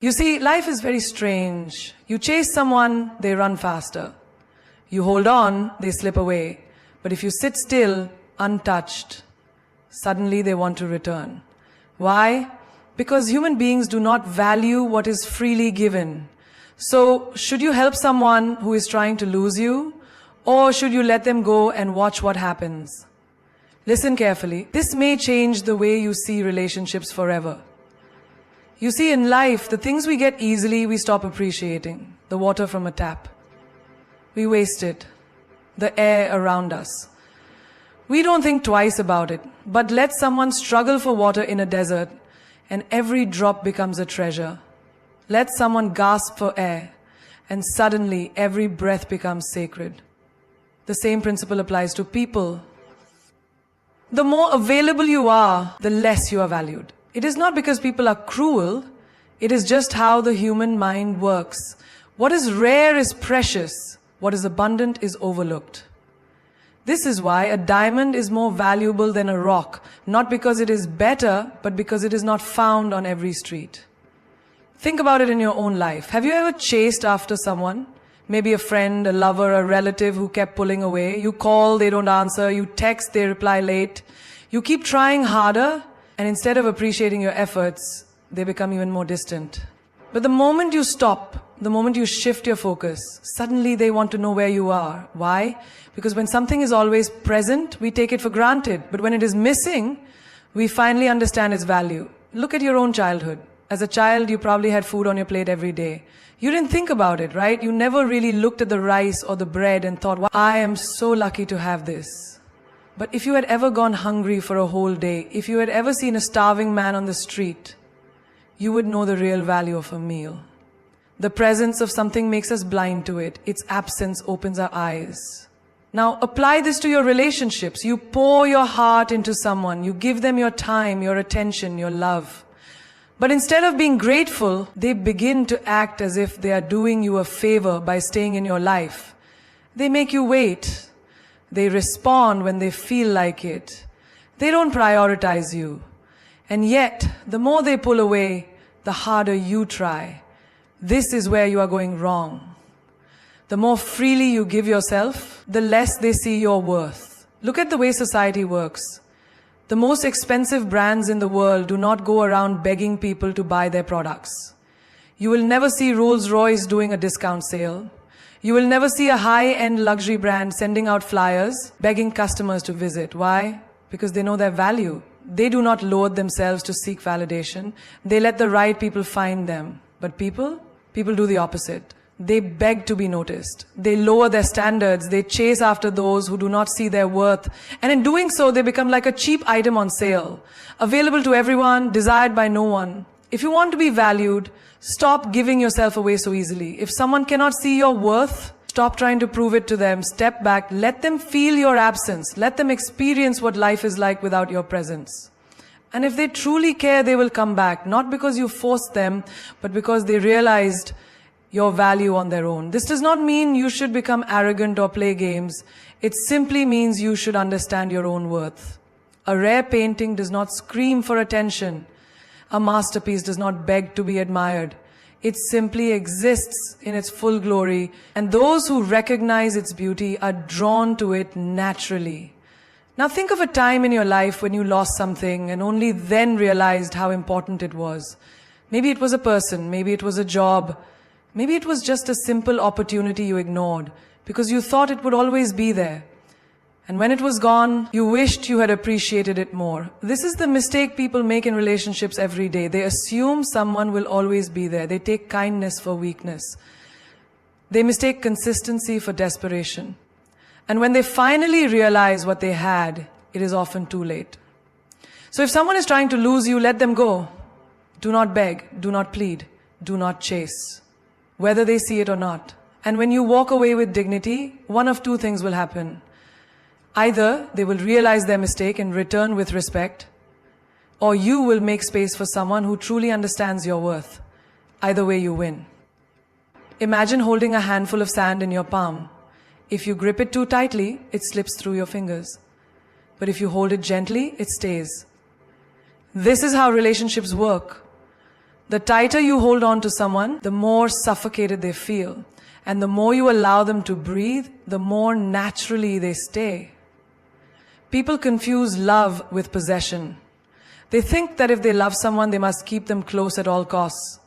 You see, life is very strange. You chase someone, they run faster. You hold on, they slip away. But if you sit still, untouched, suddenly they want to return. Why? Because human beings do not value what is freely given. So, should you help someone who is trying to lose you? Or should you let them go and watch what happens? Listen carefully. This may change the way you see relationships forever. You see, in life, the things we get easily, we stop appreciating. The water from a tap. We waste it. The air around us. We don't think twice about it. But let someone struggle for water in a desert, and every drop becomes a treasure. Let someone gasp for air, and suddenly every breath becomes sacred. The same principle applies to people. The more available you are, the less you are valued. It is not because people are cruel, it is just how the human mind works. What is rare is precious, what is abundant is overlooked. This is why a diamond is more valuable than a rock, not because it is better, but because it is not found on every street. Think about it in your own life. Have you ever chased after someone? Maybe a friend, a lover, a relative who kept pulling away. You call, they don't answer. You text, they reply late. You keep trying harder, and instead of appreciating your efforts, they become even more distant. But the moment you stop, the moment you shift your focus, suddenly they want to know where you are. Why? Because when something is always present, we take it for granted. But when it is missing, we finally understand its value. Look at your own childhood. As a child, you probably had food on your plate every day. You didn't think about it, right? You never really looked at the rice or the bread and thought, wow, I am so lucky to have this. But if you had ever gone hungry for a whole day, if you had ever seen a starving man on the street, you would know the real value of a meal. The presence of something makes us blind to it. Its absence opens our eyes. Now, apply this to your relationships. You pour your heart into someone. You give them your time, your attention, your love. But instead of being grateful, they begin to act as if they are doing you a favor by staying in your life. They make you wait. They respond when they feel like it. They don't prioritize you. And yet, the more they pull away, the harder you try. This is where you are going wrong. The more freely you give yourself, the less they see your worth. Look at the way society works. The most expensive brands in the world do not go around begging people to buy their products. You will never see Rolls-Royce doing a discount sale. You will never see a high-end luxury brand sending out flyers, begging customers to visit. Why? Because they know their value. They do not lower themselves to seek validation. They let the right people find them. But people do the opposite. They beg to be noticed. They lower their standards. They chase after those who do not see their worth. And in doing so, they become like a cheap item on sale, available to everyone, desired by no one. If you want to be valued, stop giving yourself away so easily. If someone cannot see your worth, stop trying to prove it to them. Step back. Let them feel your absence. Let them experience what life is like without your presence. And if they truly care, they will come back. Not because you forced them, but because they realized your value on their own. This does not mean you should become arrogant or play games. It simply means you should understand your own worth. A rare painting does not scream for attention. A masterpiece does not beg to be admired. It simply exists in its full glory, and those who recognize its beauty are drawn to it naturally. Now think of a time in your life when you lost something and only then realized how important it was. Maybe it was a person, maybe it was a job, maybe it was just a simple opportunity you ignored because you thought it would always be there. And when it was gone, you wished you had appreciated it more. This is the mistake people make in relationships every day. They assume someone will always be there. They take kindness for weakness. They mistake consistency for desperation. And when they finally realize what they had, it is often too late. So if someone is trying to lose you, let them go. Do not beg, do not plead, do not chase, whether they see it or not. And when you walk away with dignity, one of two things will happen. Either they will realize their mistake and return with respect, or you will make space for someone who truly understands your worth. Either way, you win. Imagine holding a handful of sand in your palm. If you grip it too tightly, it slips through your fingers. But if you hold it gently, it stays. This is how relationships work. The tighter you hold on to someone, the more suffocated they feel. And the more you allow them to breathe, the more naturally they stay. People confuse love with possession. They think that if they love someone, they must keep them close at all costs.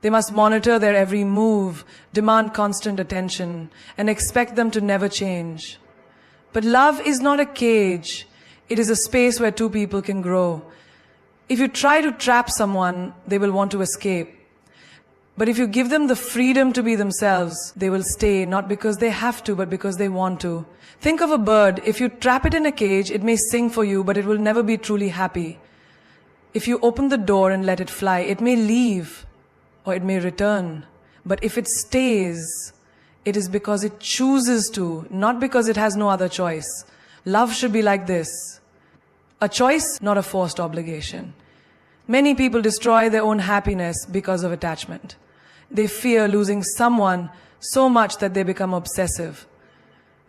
They must monitor their every move, demand constant attention, and expect them to never change. But love is not a cage. It is a space where two people can grow. If you try to trap someone, they will want to escape. But if you give them the freedom to be themselves, they will stay, not because they have to, but because they want to. Think of a bird. If you trap it in a cage, it may sing for you, but it will never be truly happy. If you open the door and let it fly, it may leave, or it may return. But if it stays, it is because it chooses to, not because it has no other choice. Love should be like this. A choice, not a forced obligation. Many people destroy their own happiness because of attachment. They fear losing someone so much that they become obsessive.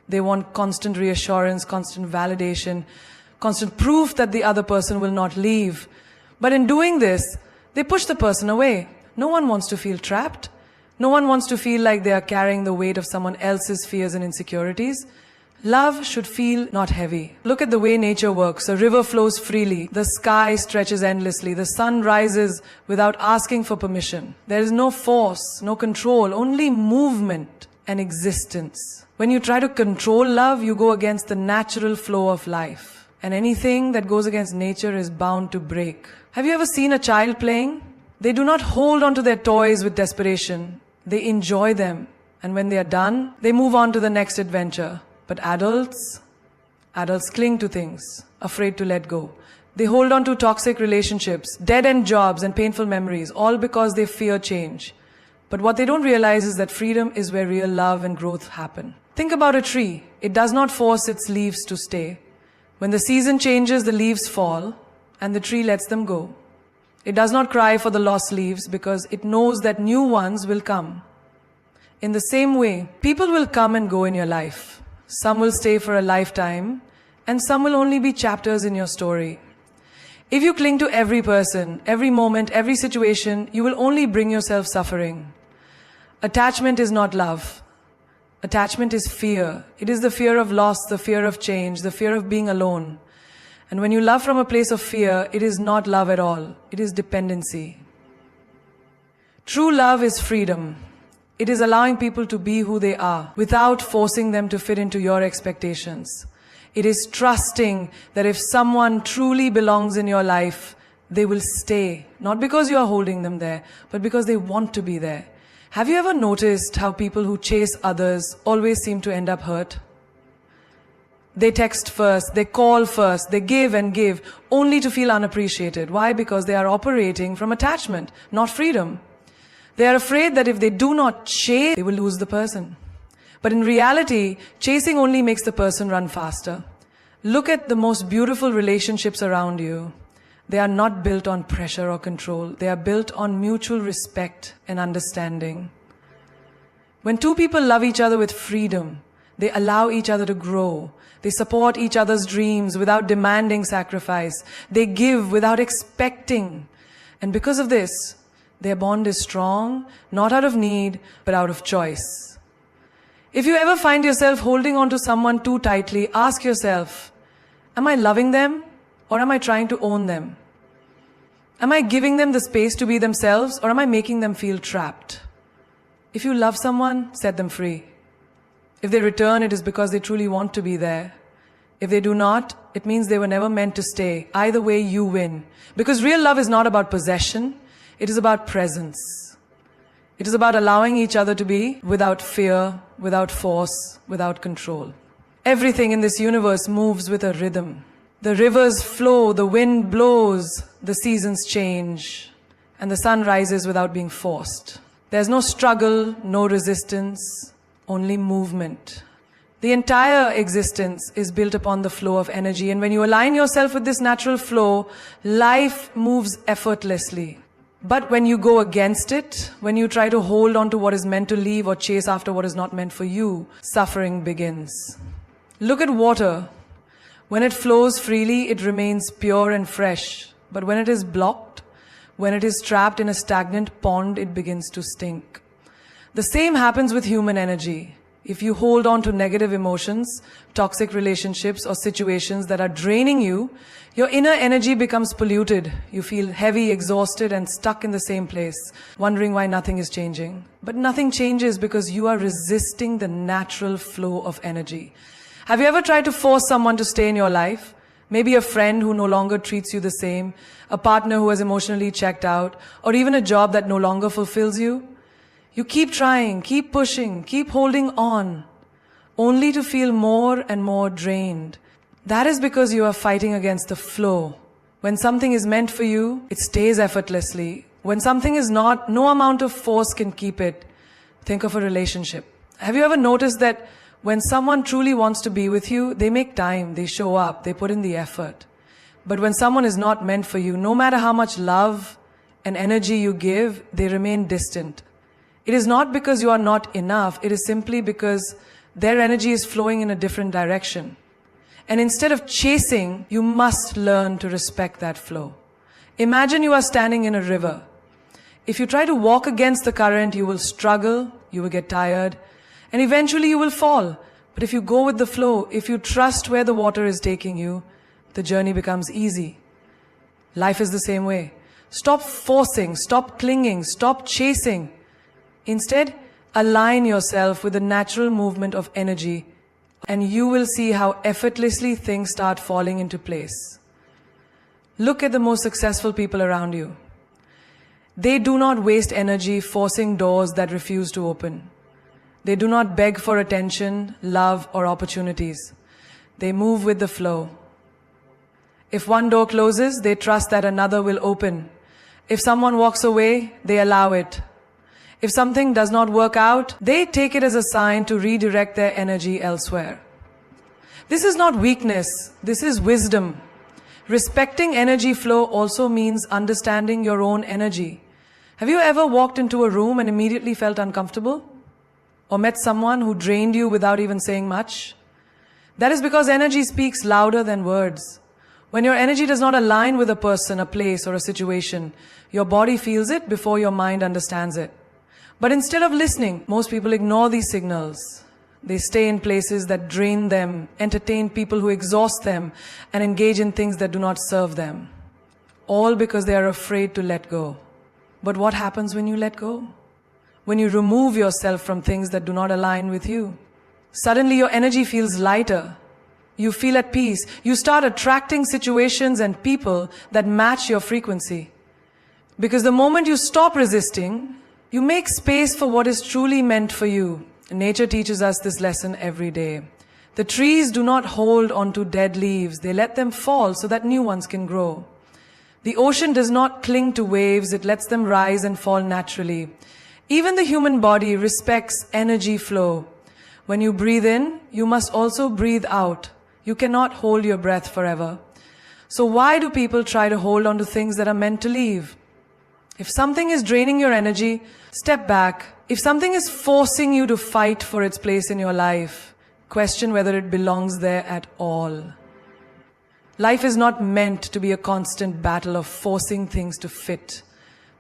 They want constant reassurance, constant validation, constant proof that the other person will not leave. But in doing this, they push the person away. No one wants to feel trapped. No one wants to feel like they are carrying the weight of someone else's fears and insecurities. Love should feel not heavy. Look at the way nature works. A river flows freely. The sky stretches endlessly. The sun rises without asking for permission. There is no force, no control, only movement and existence. When you try to control love, you go against the natural flow of life. And anything that goes against nature is bound to break. Have you ever seen a child playing? They do not hold on to their toys with desperation. They enjoy them. And when they are done, they move on to the next adventure. But adults cling to things, afraid to let go. They hold on to toxic relationships, dead-end jobs, and painful memories, all because they fear change. But what they don't realize is that freedom is where real love and growth happen. Think about a tree. It does not force its leaves to stay. When the season changes, the leaves fall, and the tree lets them go. It does not cry for the lost leaves because it knows that new ones will come. In the same way, people will come and go in your life. Some will stay for a lifetime, and some will only be chapters in your story. If you cling to every person, every moment, every situation, you will only bring yourself suffering. Attachment is not love. Attachment is fear. It is the fear of loss, the fear of change, the fear of being alone. And when you love from a place of fear, it is not love at all. It is dependency. True love is freedom. It is allowing people to be who they are without forcing them to fit into your expectations. It is trusting that if someone truly belongs in your life, they will stay. Not because you are holding them there, but because they want to be there. Have you ever noticed how people who chase others always seem to end up hurt? They text first, they call first, they give and give, only to feel unappreciated. Why? Because they are operating from attachment, not freedom. They are afraid that if they do not chase, they will lose the person. But in reality, chasing only makes the person run faster. Look at the most beautiful relationships around you. They are not built on pressure or control. They are built on mutual respect and understanding. When two people love each other with freedom, they allow each other to grow. They support each other's dreams without demanding sacrifice. They give without expecting. And because of this, their bond is strong, not out of need, but out of choice. If you ever find yourself holding on to someone too tightly, ask yourself, am I loving them or am I trying to own them? Am I giving them the space to be themselves or am I making them feel trapped? If you love someone, set them free. If they return, it is because they truly want to be there. If they do not, it means they were never meant to stay. Either way, you win. Because real love is not about possession. It is about presence. It is about allowing each other to be without fear, without force, without control. Everything in this universe moves with a rhythm. The rivers flow, the wind blows, the seasons change, and the sun rises without being forced. There's no struggle, no resistance, only movement. The entire existence is built upon the flow of energy, and when you align yourself with this natural flow, life moves effortlessly. But when you go against it, when you try to hold on to what is meant to leave or chase after what is not meant for you, suffering begins. Look at water. When it flows freely, it remains pure and fresh. But when it is blocked, When it is trapped in a stagnant pond, it begins to stink. The same happens with human energy. If you hold on to negative emotions, toxic relationships, or situations that are draining you, your inner energy becomes polluted. You feel heavy, exhausted, and stuck in the same place, wondering why nothing is changing. But nothing changes because you are resisting the natural flow of energy. Have you ever tried to force someone to stay in your life? Maybe a friend who no longer treats you the same, a partner who has emotionally checked out, or even a job that no longer fulfills you. You keep trying, keep pushing, keep holding on, only to feel more and more drained. That is because you are fighting against the flow. When something is meant for you, it stays effortlessly. When something is not, no amount of force can keep it. Think of a relationship. Have you ever noticed that when someone truly wants to be with you, they make time, they show up, they put in the effort. But when someone is not meant for you, no matter how much love and energy you give, they remain distant. It is not because you are not enough, it is simply because their energy is flowing in a different direction. And instead of chasing, you must learn to respect that flow. Imagine you are standing in a river. If you try to walk against the current, you will struggle, you will get tired, and eventually you will fall. But if you go with the flow, if you trust where the water is taking you, the journey becomes easy. Life is the same way. Stop forcing, stop clinging, stop chasing. Instead, align yourself with the natural movement of energy, and you will see how effortlessly things start falling into place. Look at the most successful people around you. They do not waste energy forcing doors that refuse to open. They do not beg for attention, love, or opportunities. They move with the flow. If one door closes, they trust that another will open. If someone walks away, they allow it. If something does not work out, they take it as a sign to redirect their energy elsewhere. This is not weakness, this is wisdom. Respecting energy flow also means understanding your own energy. Have you ever walked into a room and immediately felt uncomfortable? Or met someone who drained you without even saying much? That is because energy speaks louder than words. When your energy does not align with a person, a place, or a situation, your body feels it before your mind understands it. But instead of listening, most people ignore these signals. They stay in places that drain them, entertain people who exhaust them, and engage in things that do not serve them. All because they are afraid to let go. But what happens when you let go? When you remove yourself from things that do not align with you, suddenly your energy feels lighter. You feel at peace. You start attracting situations and people that match your frequency. Because the moment you stop resisting, you make space for what is truly meant for you. Nature teaches us this lesson every day. The trees do not hold onto dead leaves. They let them fall so that new ones can grow. The ocean does not cling to waves. It lets them rise and fall naturally. Even the human body respects energy flow. When you breathe in, you must also breathe out. You cannot hold your breath forever. So why do people try to hold on to things that are meant to leave? If something is draining your energy, step back. If something is forcing you to fight for its place in your life, question whether it belongs there at all. Life is not meant to be a constant battle of forcing things to fit.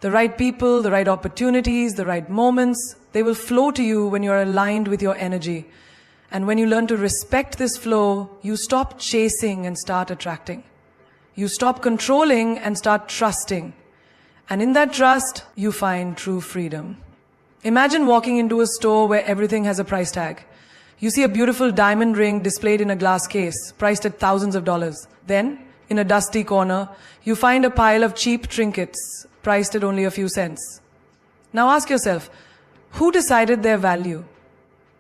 The right people, the right opportunities, the right moments, they will flow to you when you are aligned with your energy. And when you learn to respect this flow, you stop chasing and start attracting. You stop controlling and start trusting. And in that trust, you find true freedom. Imagine walking into a store where everything has a price tag. You see a beautiful diamond ring displayed in a glass case, priced at thousands of dollars. Then, in a dusty corner, you find a pile of cheap trinkets, priced at only a few cents. Now ask yourself, who decided their value?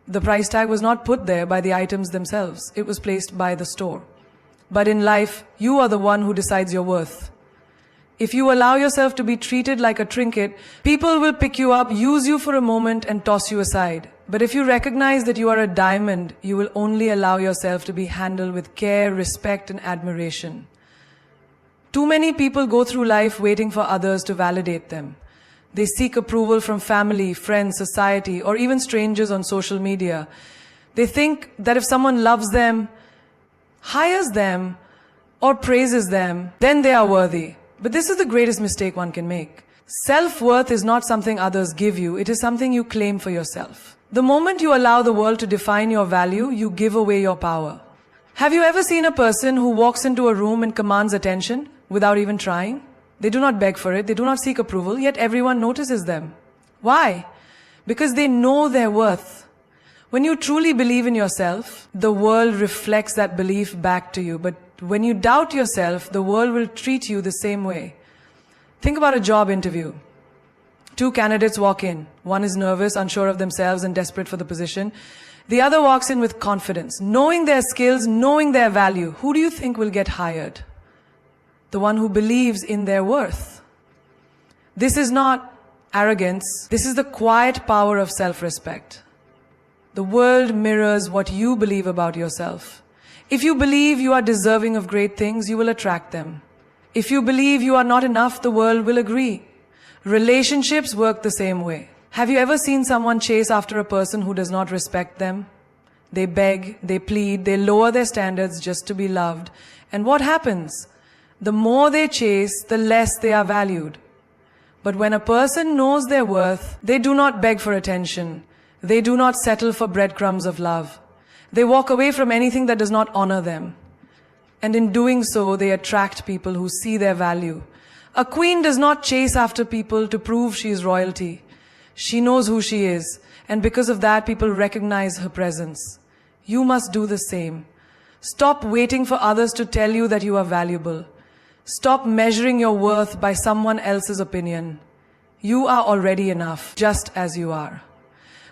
The price tag was not put there by the items themselves. It was placed by the store. But in life, you are the one who decides your worth. If you allow yourself to be treated like a trinket, people will pick you up, use you for a moment, and toss you aside. But if you recognize that you are a diamond, you will only allow yourself to be handled with care, respect, and admiration. Too many people go through life waiting for others to validate them. They seek approval from family, friends, society, or even strangers on social media. They think that if someone loves them, hires them, or praises them, then they are worthy. But this is the greatest mistake one can make. Self-worth is not something others give you, it is something you claim for yourself. The moment you allow the world to define your value, you give away your power. Have you ever seen a person who walks into a room and commands attention without even trying? They do not beg for it, they do not seek approval, yet everyone notices them. Why? Because they know their worth. When you truly believe in yourself, the world reflects that belief back to you. But when you doubt yourself, the world will treat you the same way. Think about a job interview. 2 candidates walk in. One is nervous, unsure of themselves, and desperate for the position. The other walks in with confidence, knowing their skills, knowing their value. Who do you think will get hired? The one who believes in their worth. This is not arrogance. This is the quiet power of self-respect. The world mirrors what you believe about yourself. If you believe you are deserving of great things, you will attract them. If you believe you are not enough, the world will agree. Relationships work the same way. Have you ever seen someone chase after a person who does not respect them? They beg, they plead, they lower their standards just to be loved. And what happens? The more they chase, the less they are valued. But when a person knows their worth, they do not beg for attention. They do not settle for breadcrumbs of love. They walk away from anything that does not honor them. And in doing so, they attract people who see their value. A queen does not chase after people to prove she is royalty. She knows who she is, and because of that, people recognize her presence. You must do the same. Stop waiting for others to tell you that you are valuable. Stop measuring your worth by someone else's opinion. You are already enough, just as you are.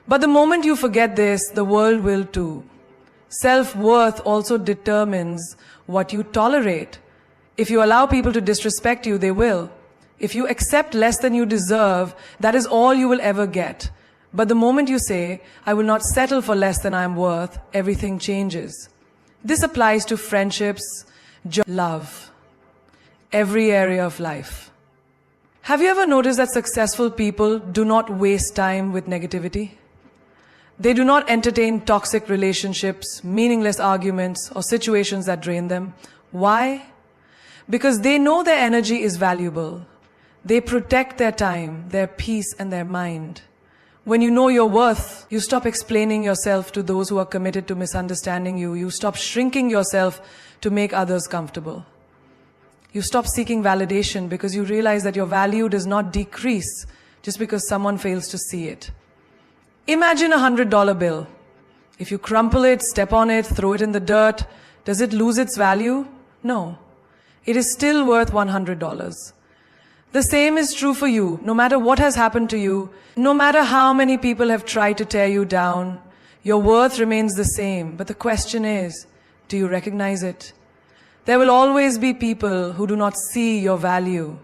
But the moment you forget this, the world will too. Self-worth also determines what you tolerate. If you allow people to disrespect you, they will. If you accept less than you deserve, that is all you will ever get. But the moment you say, I will not settle for less than I am worth, everything changes. This applies to friendships, love, every area of life. Have you ever noticed that successful people do not waste time with negativity? They do not entertain toxic relationships, meaningless arguments, or situations that drain them. Why? Because they know their energy is valuable. They protect their time, their peace, and their mind. When you know your worth, you stop explaining yourself to those who are committed to misunderstanding you. You stop shrinking yourself to make others comfortable. You stop seeking validation because you realize that your value does not decrease just because someone fails to see it. Imagine a $100 bill. If you crumple it, step on it, throw it in the dirt, does it lose its value? No. It is still worth $100. The same is true for you. No matter what has happened to you, no matter how many people have tried to tear you down, your worth remains the same. But the question is, do you recognize it? There will always be people who do not see your value.